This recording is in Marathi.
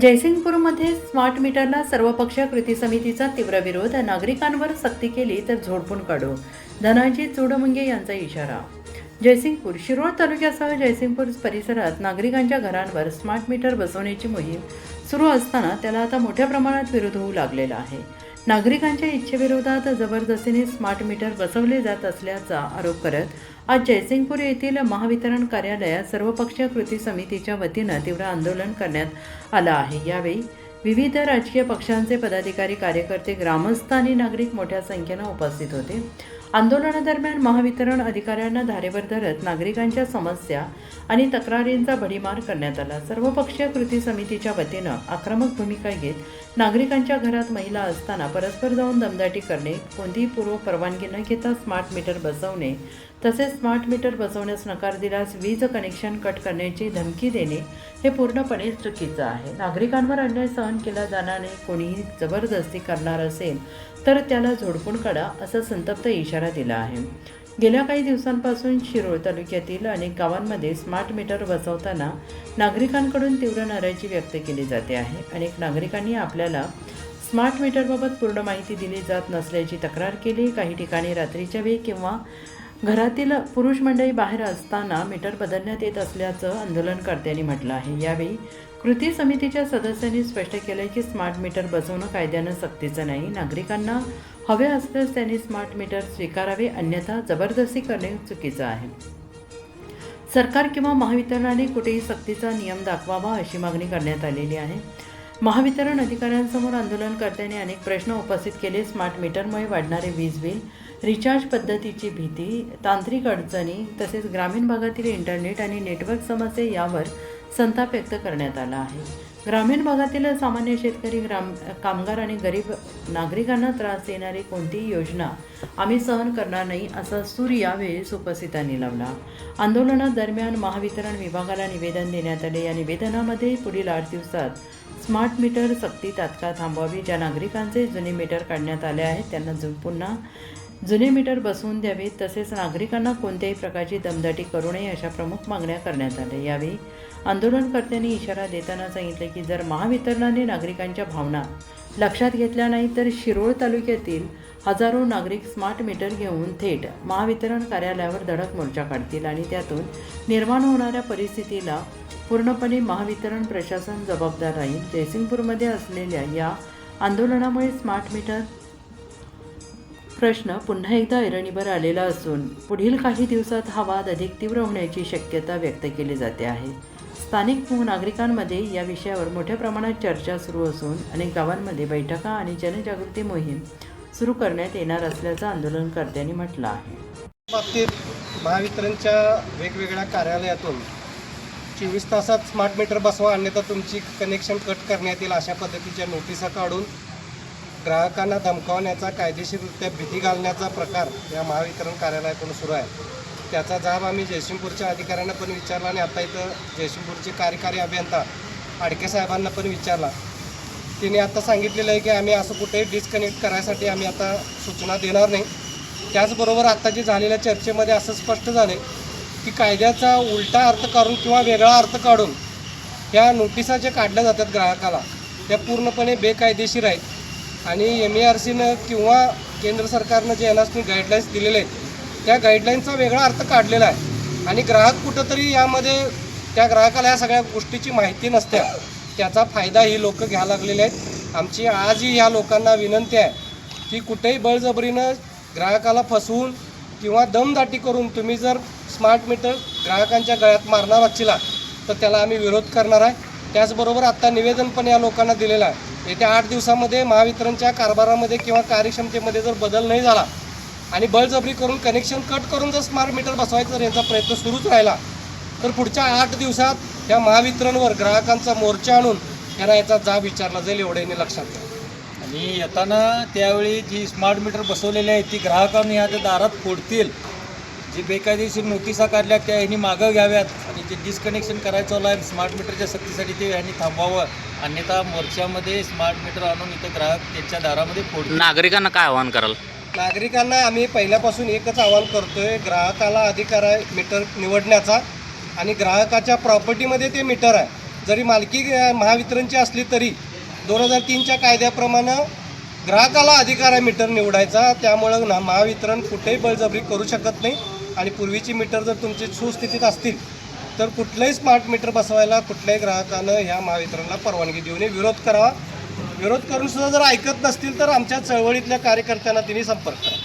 जयसिंगपूरमध्ये स्मार्ट मीटरला सर्वपक्षीय कृती समितीचा तीव्र विरोध. नागरिकांवर सक्ती केली तर झोडपून काढू, धनाजी चुडमुंगे यांचा इशारा. जयसिंगपूर शिरोळ तालुक्यासह जयसिंगपूर परिसरात नागरिकांच्या घरांवर स्मार्ट मीटर बसवण्याची मोहीम सुरू असताना त्याला आता मोठ्या प्रमाणात विरोध होऊ लागलेला आहे. नागरिकांच्या इच्छेविरोधात जबरदस्तीने स्मार्ट मीटर बसवले जात असल्याचा आरोप करत आज जयसिंगपूर येथील महावितरण कार्यालयात सर्वपक्षीय कृती समितीच्या वतीनं तीव्र आंदोलन करण्यात आलं आहे. यावेळी विविध राजकीय पक्षांचे पदाधिकारी, कार्यकर्ते, ग्रामस्थ आणि नागरिक मोठ्या संख्येनं उपस्थित होते. आंदोलनादरम्यान महावितरण अधिकाऱ्यांना धारेवर धरत नागरिकांच्या समस्या आणि तक्रारींचा भडीमार करण्यात आला. सर्वपक्षीय कृती समितीच्या वतीनं आक्रमक भूमिका घेत नागरिकांच्या घरात महिला असताना परस्पर जाऊन दमदाटी करणे, कोणतीही पूर्व परवानगी न घेता स्मार्ट मीटर बसवणे, तसेच स्मार्ट मीटर बसवण्यास नकार दिल्यास वीज कनेक्शन कट करण्याची धमकी देणे हे पूर्णपणे चुकीचं आहे. नागरिकांवर अन्याय सहन केला जाणार नाही. कोणीही जबरदस्ती करणार असेल तर त्याला झोडपून काढा, असा संतप्त इशारा दिला आहे. गेल्या काही दिवसांपासून शिरोळ तालुक्यातील अनेक गावांमध्ये स्मार्ट मीटर बसवताना नागरिकांकडून तीव्र नाराजी व्यक्त केली जाते आहे. अनेक नागरिकांनी आपल्याला स्मार्ट मीटरबाबत पूर्ण माहिती दिली जात नसल्याची तक्रार केली. काही ठिकाणी रात्रीच्या वेळी किंवा घरातील पुरुष मंडळी बाहेर असताना मीटर बदलण्यात येत असल्याचं आंदोलनकर्त्यांनी म्हटलं आहे. यावेळी कृती समितीच्या सदस्यांनी स्पष्ट केलं की स्मार्ट मीटर बसवणं कायद्यानं सक्तीचं नाही. नागरिकांना हवे असल्यास त्यांनी स्मार्ट मीटर स्वीकारावे, अन्यथा जबरदस्ती करणे चुकीचं आहे. सरकार किंवा महावितरणाने कुठेही सक्तीचा नियम दाखवावा, अशी मागणी करण्यात आलेली आहे. महावितरण अधिकाऱ्यांसमोर आंदोलनकर्त्यांनी अनेक प्रश्न उपस्थित केले. स्मार्ट मीटरमुळे वाढणारे वीज बिल, रिचार्ज पद्धतीची भीती, तांत्रिक अडचणी, तसेच ग्रामीण भागातील इंटरनेट आणि नेटवर्क समस्या यावर संताप व्यक्त करण्यात आला आहे. ग्रामीण भागातील सामान्य शेतकरी, कामगार आणि गरीब नागरिकांना त्रास देणारी कोणतीही योजना आम्ही सहन करणार नाही, असा सूर यावेळी उपस्थितांनी लावला. आंदोलनादरम्यान महावितरण विभागाला निवेदन देण्यात आले. या निवेदनामध्ये पुढील 8 दिवसात स्मार्ट मीटर सक्ती तात्काळ थांबवावी. ज्या नागरिकांचे जुने मीटर काढण्यात आले आहेत त्यांना पुन्हा जुने मीटर बसवून द्यावेत. तसेच नागरिकांना कोणत्याही प्रकारची दमदाटी करू नये, अशा प्रमुख मागण्या करण्यात आल्या. यावेळी आंदोलनकर्त्यांनी इशारा देताना सांगितले की जर महावितरणाने नागरिकांच्या भावना लक्षात घेतल्या नाही तर शिरोळ तालुक्यातील हजारो नागरिक स्मार्ट मीटर घेऊन थेट महावितरण कार्यालयावर धडक मोर्चा काढतील आणि त्यातून निर्माण होणाऱ्या परिस्थितीला पूर्णपणे महावितरण प्रशासन जबाबदार राहील. जयसिंगपूरमध्ये असलेल्या या आंदोलनामुळे स्मार्ट मीटर प्रश्न पुन्हा एकदा ऐरणीवर आलेला असून पुढील काही दिवसात हा वाद अधिक तीव्र होण्याची शक्यता व्यक्त केली जाते आहे. स्थानिक नागरिकांमध्ये या विषयावर मोठ्या प्रमाणात चर्चा सुरू असून अनेक गावांमध्ये बैठका आणि जनजागृती मोहीम सुरू करण्यात येणार असल्याचं आंदोलनकर्त्यांनी म्हटलं आहे. बाबतीत महावितरणच्या वेगवेगळ्या कार्यालयातून 24 तासात स्मार्ट मीटर बसवा, अन्यथा तुमची कनेक्शन कट करण्यात येईल, अशा पद्धतीच्या नोटिसा काढून ग्राहकांना धमकावण्याचा, कायदेशीररित्या भीती घालण्याचा प्रकार या महावितरण कार्यालयाकडून सुरू आहे. त्याचा जाब आम्ही जयसिंगपूरच्या अधिकाऱ्यांना पण विचारला आणि आता इथं जयसिंगपूरचे कार्यकारी अभियंता आडके साहेबांना पण विचारला. तिने आता सांगितलेलं आहे की आम्ही असं कुठेही डिस्कनेक्ट करायसाठी आम्ही आता सूचना देणार नाही. त्याचबरोबर आता जे झालेल्या चर्चेमध्ये असं स्पष्ट झालं की कायद्याचा उलटा अर्थ काढून किंवा वेगळा अर्थ काढून ह्या नोटिसा ज्या काढल्या जातात ग्राहकाला, त्या पूर्णपणे बेकायदेशीर आहेत आणि MERCनं किंवा केंद्र सरकारनं जे NSनी गाईडलाईन्स दिलेले आहेत त्या गाईडलाईन्सचा वेगळा अर्थ काढलेला आहे आणि ग्राहक कुठंतरी यामध्ये त्या ग्राहकाला या सगळ्या गोष्टीची माहिती नसते, त्याचा फायदा ही लोक घ्यायला लागलेले आहेत. आमची आजही ह्या लोकांना विनंती आहे की कुठेही बळजबरीनं ग्राहकाला फसवून किंवा दमदाटी करून तुम्ही जर स्मार्ट मीटर ग्राहकांच्या गळ्यात मारणार असला तर त्याला आम्ही विरोध करणार आहे. त्याचबरोबर आत्ता निवेदन पण या लोकांना दिलेलं आहे. येत्या 8 दिवसामध्ये महावितरणच्या कारभारामध्ये किंवा कार्यक्षमतेमध्ये जर बदल नाही झाला आणि बळजबरी करून कनेक्शन कट करून जर स्मार्ट मीटर बसवायचा जर यांचा प्रयत्न सुरूच राहिला तर पुढच्या 8 दिवसात या महावितरणवर ग्राहकांचा मोर्चा आणून त्यांना याचा जाब विचारला जाईल, एवढ्याने लक्षात घ्या. आणि येताना त्यावेळी जी स्मार्ट मीटर बसवलेली आहे ती ग्राहकांनी ह्या दारात फोडतील. जी बेकायदेशीर नोटिसा काढल्या त्या ह्यांनी मागं घ्याव्यात आणि जे डिस्कनेक्शन करायचं आहे स्मार्ट मीटरच्या सक्तीसाठी ते ह्यांनी थांबवावं, अन्यथा मोर्चामध्ये स्मार्ट मीटर आणून इथं ग्राहक त्यांच्या दारामध्ये फोडतील. नागरिकांना काय आवाहन कराल? नागरिकांना आम्ही पहिल्यापासून एकच आवाहन करतोय, ग्राहकाला अधिकार आहे मीटर निवडण्याचा आणि ग्राहकाच्या प्रॉपर्टीमध्ये ते मीटर आहे जरी मालकी महावितरणची असली तरी 2003च्या कायद्याप्रमाणे ग्राहकाला अधिकार आहे मीटर निवडायचा. त्यामुळं महावितरण कुठेही बळजबरी करू शकत नाही. आणि पूर्वीची मीटर जर तुमची सुस्थितीत असतील तर कुठलंही स्मार्ट मीटर बसवायला कुठल्याही ग्राहकानं ह्या महावितरणला परवानगी देऊ नये. विरोध करावा. विरोध करून सुद्धा जर ऐकत नसतील तर आमच्या चळवळीतल्या कार्यकर्त्यांना तिने संपर्क करा.